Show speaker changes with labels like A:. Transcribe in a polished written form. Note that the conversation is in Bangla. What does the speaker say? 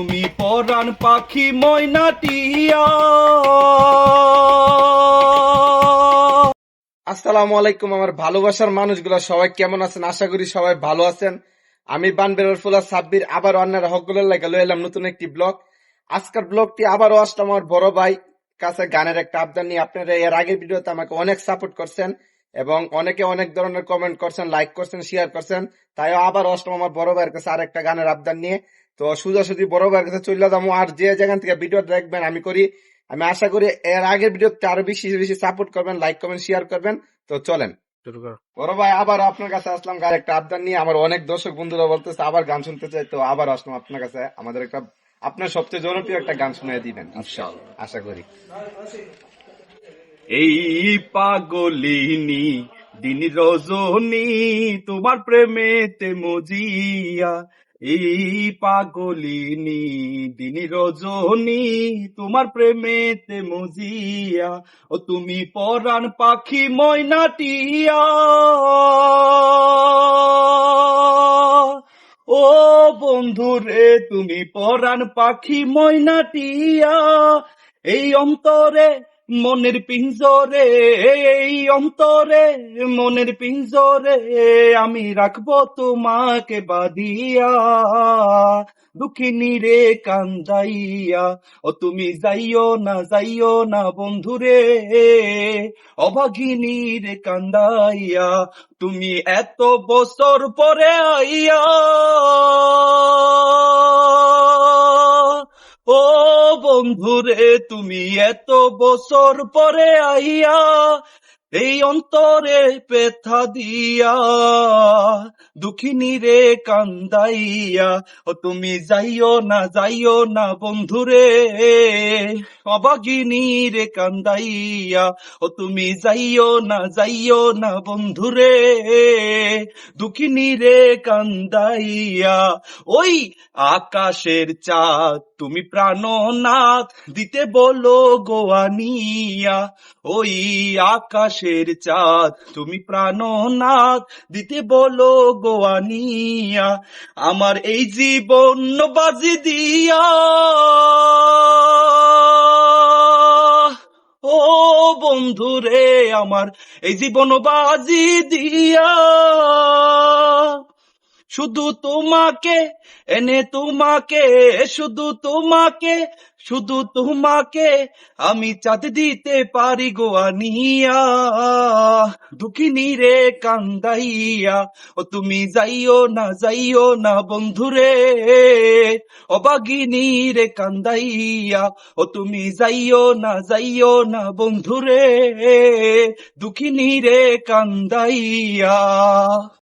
A: তুমি পরাণ পাখি ময়নাটিয়া।
B: আসসালামু আলাইকুম আমার ভালোবাসার মানুষগুলো, সবাই কেমন আছেন? আশা করি সবাই ভালো আছেন। আমি বানবের ফুলা সাব্বির আবার অন্যের হকগুলোর লাগে লয়ে এলাম নতুন একটি ব্লগ। আজকের ব্লগটি আবারও আসলাম আমার বড় ভাই কাছে গানের একটা আবদার নিয়ে। আপনারা এর আগের ভিডিওতে আমাকে অনেক সাপোর্ট করছেন এবং অনেকে অনেক ধরনের কমেন্ট করছেন, লাইক করছেন, শেয়ার করছেন। তাই আবার আসলাম আমার বড় ভাইয়ের কাছে আর একটা গানের আবদার নিয়ে। তো সোজাসুজি বড় ভাইয়ের কাছে চলে যাবো। আর যে যেখান থেকে ভিডিও দেখবেন আমি আশা করি এর আগের ভিডিওতে আরো বেশি বেশি সাপোর্ট করবেন, লাইক করবেন, শেয়ার করবেন। তো চলেন শুরু করো। বড় ভাই আবার আপনার কাছে আসলাম গান একটা আবদার নিয়ে। আমার অনেক দর্শক বন্ধুরা বলতেছে আবার গান শুনতে চাই, তো আবার আসলাম আপনার কাছে। আমাদের একটা আপনার সবচেয়ে জনপ্রিয় একটা গান শুনিয়ে দিবেন ইনশাআল্লাহ, আশা করি।
A: এই পাগলিনী দিন রজনী তোমার প্রেমেতে মজিয়া। এই পাগলিনী দিন রজনী তোমার প্রেমেতে মজিয়া। ও তুমি পরাণ পাখি ময়নাটিয়া। ও বন্ধু রে তুমি পরাণ পাখি ময়নাটিয়া। এই অন্তরে মনের পিঞ্জরে, এই অন্তরে মনের পিঞ্জরে আমি রাখবো তোমাকে বাঁধিয়া। দুঃখিনী রে কান্দাইয়া। ও তুমি যাইও না বন্ধুরে, অভাগিনী রে কান্দাইয়া। তুমি এত বছর পরে আইয়া। ও বন্ধুরে তুমি এত বছর পরে আইয়া এই অন্তরে পেথা দিয়া। দুঃখিনী রে কান্দাইয়া। ও তুমি যাইও না বন্ধুরে, অভাগিনী রে কান্দাইয়া। ও তুমি যাইও না বন্ধুরে, দুঃখিনী রে কান্দাইয়া। ওই আকাশের চাঁদ তুমি প্রাণনাথ দিতে বলো গোয়ানিয়া। ওই আকাশের চাঁদ তুমি প্রাণনাথ দিতে বলো গোয়ানিয়া। আমার এই জীবন বাজি দিয়া। ও বন্ধুরে আমার এই জীবন বাজি দিয়া। শুধু তোমাকে শুধু তোমাকে আমি চাঁদ দিতে পারি গোয়ানিয়া। দুঃখিনী রে কান্দাইয়া। ও তুমি যাইও না বন্ধুরে, অভাগিনী রে কান্দাইয়া। ও তুমি যাইও না বন্ধুরে, দুঃখিনী রে কান্দাইয়া।